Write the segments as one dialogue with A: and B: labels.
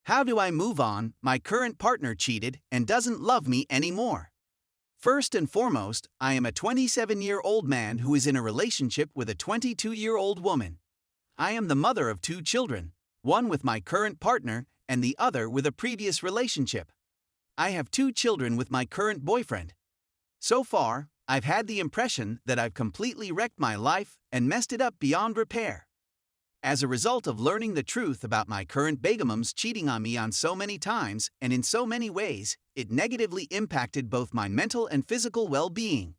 A: How do I move on? My current partner cheated and doesn't love me anymore. First and foremost, I am a 27-year-old man who is in a relationship with a 22-year-old woman. I am the mother of 2 children, one with my current partner and the other with a previous relationship. I have 2 children with my current boyfriend. So far, I've had the impression that I've completely wrecked my life and messed it up beyond repair. As a result of learning the truth about my current begamum's cheating on me on so many times and in so many ways, it negatively impacted both my mental and physical well-being.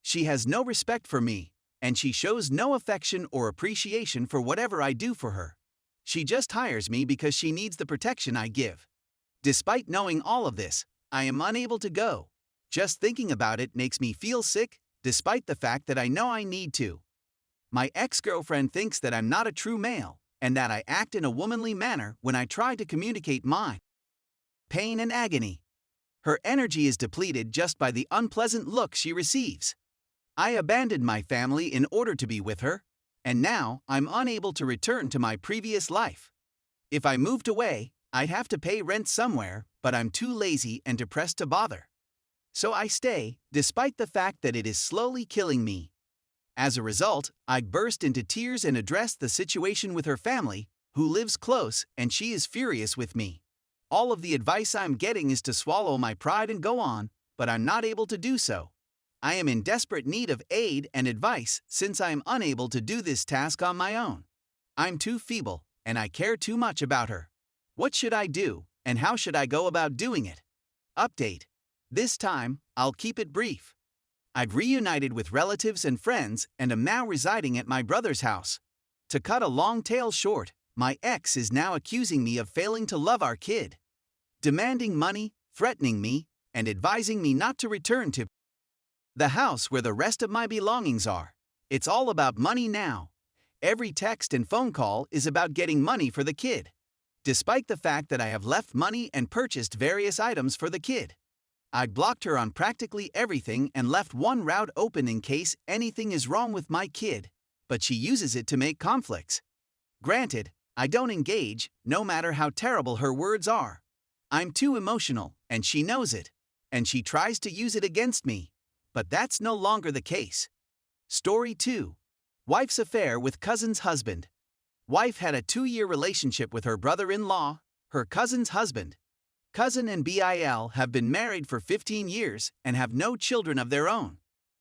A: She has no respect for me, and she shows no affection or appreciation for whatever I do for her. She just hires me because she needs the protection I give. Despite knowing all of this, I am unable to go. Just thinking about it makes me feel sick, despite the fact that I know I need to. My ex-girlfriend thinks that I'm not a true male, and that I act in a womanly manner when I try to communicate my pain and agony. Her energy is depleted just by the unpleasant look she receives. I abandoned my family in order to be with her, and now I'm unable to return to my previous life. If I moved away, I'd have to pay rent somewhere, but I'm too lazy and depressed to bother. So I stay, despite the fact that it is slowly killing me. As a result, I burst into tears and addressed the situation with her family, who lives close, and she is furious with me. All of the advice I'm getting is to swallow my pride and go on, but I'm not able to do so. I am in desperate need of aid and advice since I am unable to do this task on my own. I'm too feeble, and I care too much about her. What should I do, and how should I go about doing it? Update. This time, I'll keep it brief. I've reunited with relatives and friends and am now residing at my brother's house. To cut a long tale short, my ex is now accusing me of failing to love our kid, demanding money, threatening me, and advising me not to return to the house where the rest of my belongings are. It's all about money now. Every text and phone call is about getting money for the kid, despite the fact that I have left money and purchased various items for the kid. I blocked her on practically everything and left one route open in case anything is wrong with my kid, but she uses it to make conflicts. Granted, I don't engage, no matter how terrible her words are. I'm too emotional, and she knows it, and she tries to use it against me, but that's no longer the case. Story 2. Wife's affair with cousin's husband. Wife had a 2-year relationship with her brother-in-law, her cousin's husband. Cousin and BIL have been married for 15 years and have no children of their own.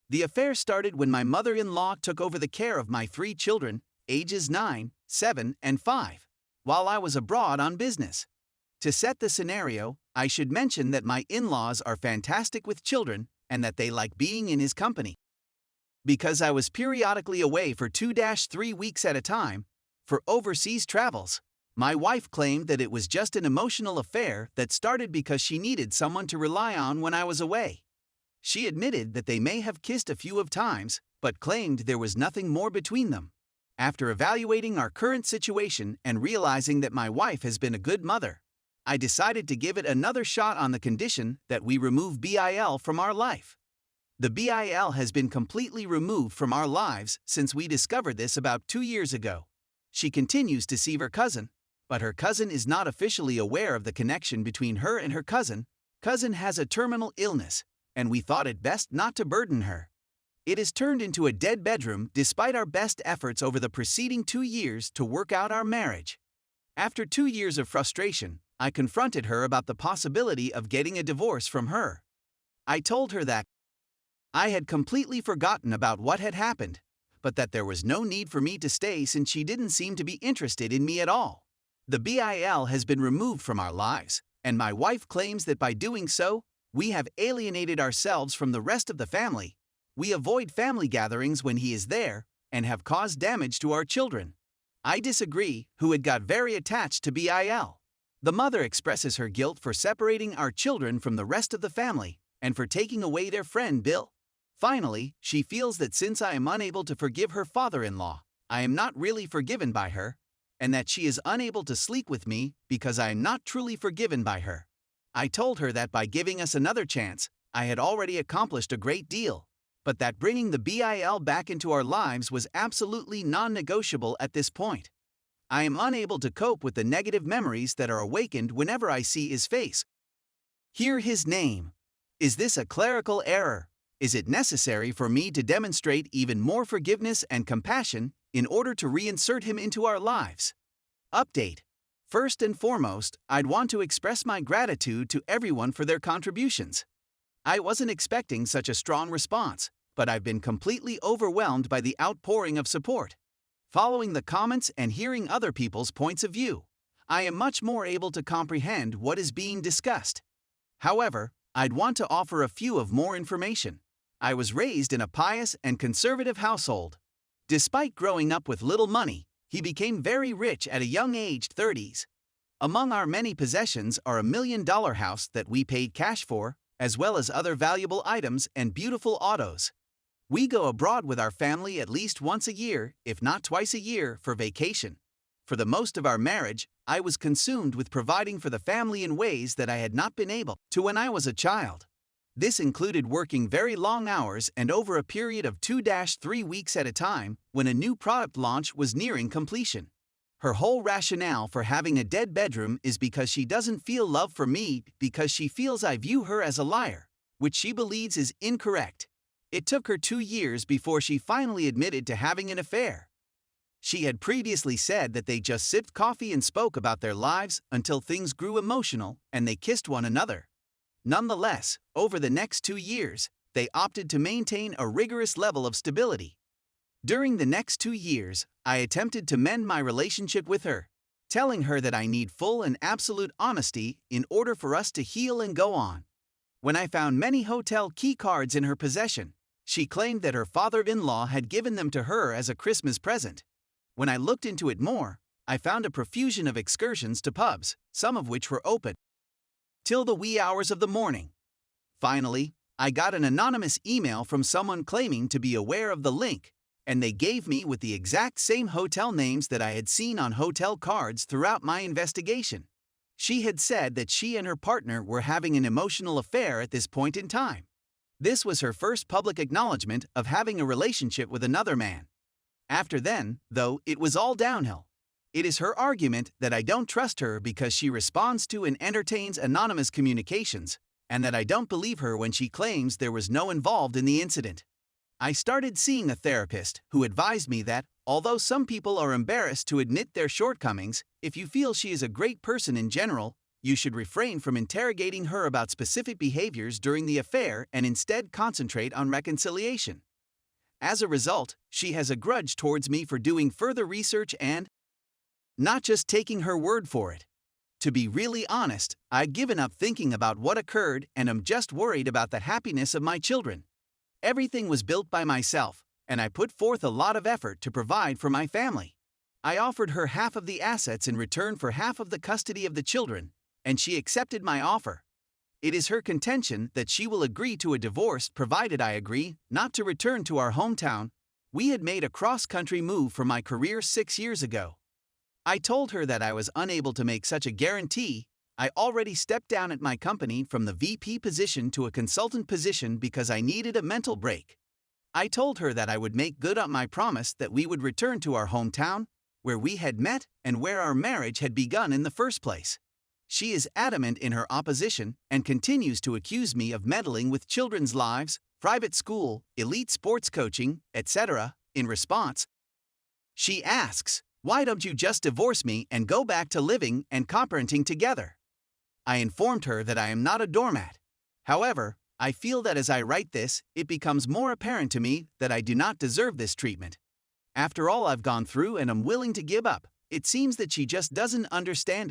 A: The affair started when my mother-in-law took over the care of my 3 children, ages 9, 7, and 5, while I was abroad on business. To set the scenario, I should mention that my in-laws are fantastic with children and that they like being in his company. Because I was periodically away for 2-3 weeks at a time, for overseas travels, my wife claimed that it was just an emotional affair that started because she needed someone to rely on when I was away. She admitted that they may have kissed a few of times, but claimed there was nothing more between them. After evaluating our current situation and realizing that my wife has been a good mother, I decided to give it another shot on the condition that we remove BIL from our life. The BIL has been completely removed from our lives since we discovered this about 2 years ago. She continues to see her cousin, but her cousin is not officially aware of the connection between her and her cousin. Cousin has a terminal illness, and we thought it best not to burden her. It has turned into a dead bedroom despite our best efforts over the preceding 2 years to work out our marriage. After 2 years of frustration, I confronted her about the possibility of getting a divorce from her. I told her that I had completely forgotten about what had happened, but that there was no need for me to stay since she didn't seem to be interested in me at all. The BIL has been removed from our lives, and my wife claims that by doing so, we have alienated ourselves from the rest of the family. We avoid family gatherings when he is there, and have caused damage to our children. I disagree, who had got very attached to BIL. The mother expresses her guilt for separating our children from the rest of the family, and for taking away their friend Bill. Finally, she feels that since I am unable to forgive her father-in-law, I am not really forgiven by her, and that she is unable to sleep with me because I am not truly forgiven by her. I told her that by giving us another chance, I had already accomplished a great deal, but that bringing the BIL back into our lives was absolutely non-negotiable at this point. I am unable to cope with the negative memories that are awakened whenever I see his face. Hear his name. Is this a clerical error? Is it necessary for me to demonstrate even more forgiveness and compassion in order to reinsert him into our lives? Update. First and foremost, I'd want to express my gratitude to everyone for their contributions. I wasn't expecting such a strong response, but I've been completely overwhelmed by the outpouring of support. Following the comments and hearing other people's points of view, I am much more able to comprehend what is being discussed. However, I'd want to offer a few of more information. I was raised in a pious and conservative household. Despite growing up with little money, he became very rich at a young age, 30s. Among our many possessions are a $1 million house that we paid cash for, as well as other valuable items and beautiful autos. We go abroad with our family at least once a year, if not twice a year, for vacation. For the most of our marriage, I was consumed with providing for the family in ways that I had not been able to when I was a child. This included working very long hours and over a period of 2-3 weeks at a time when a new product launch was nearing completion. Her whole rationale for having a dead bedroom is because she doesn't feel love for me because she feels I view her as a liar, which she believes is incorrect. It took her 2 years before she finally admitted to having an affair. She had previously said that they just sipped coffee and spoke about their lives until things grew emotional and they kissed one another. Nonetheless, over the next 2 years, they opted to maintain a rigorous level of stability. During the next 2 years, I attempted to mend my relationship with her, telling her that I need full and absolute honesty in order for us to heal and go on. When I found many hotel key cards in her possession, she claimed that her father-in-law had given them to her as a Christmas present. When I looked into it more, I found a profusion of excursions to pubs, some of which were open till the wee hours of the morning. Finally, I got an anonymous email from someone claiming to be aware of the link, and they gave me with the exact same hotel names that I had seen on hotel cards throughout my investigation. She had said that she and her partner were having an emotional affair at this point in time. This was her first public acknowledgement of having a relationship with another man. After then, though, it was all downhill. It is her argument that I don't trust her because she responds to and entertains anonymous communications, and that I don't believe her when she claims there was no involved in the incident. I started seeing a therapist who advised me that, although some people are embarrassed to admit their shortcomings, if you feel she is a great person in general, you should refrain from interrogating her about specific behaviors during the affair and instead concentrate on reconciliation. As a result, she has a grudge towards me for doing further research and not just taking her word for it. To be really honest, I've given up thinking about what occurred and am just worried about the happiness of my children. Everything was built by myself, and I put forth a lot of effort to provide for my family. I offered her half of the assets in return for half of the custody of the children, and she accepted my offer. It is her contention that she will agree to a divorce provided I agree not to return to our hometown. We had made a cross-country move for my career 6 years ago. I told her that I was unable to make such a guarantee. I already stepped down at my company from the VP position to a consultant position because I needed a mental break. I told her that I would make good on my promise that we would return to our hometown, where we had met and where our marriage had begun in the first place. She is adamant in her opposition and continues to accuse me of meddling with children's lives, private school, elite sports coaching, etc. In response, she asks, "Why don't you just divorce me and go back to living and co-parenting together?" I informed her that I am not a doormat. However, I feel that as I write this, it becomes more apparent to me that I do not deserve this treatment. After all I've gone through and am willing to give up, it seems that she just doesn't understand it.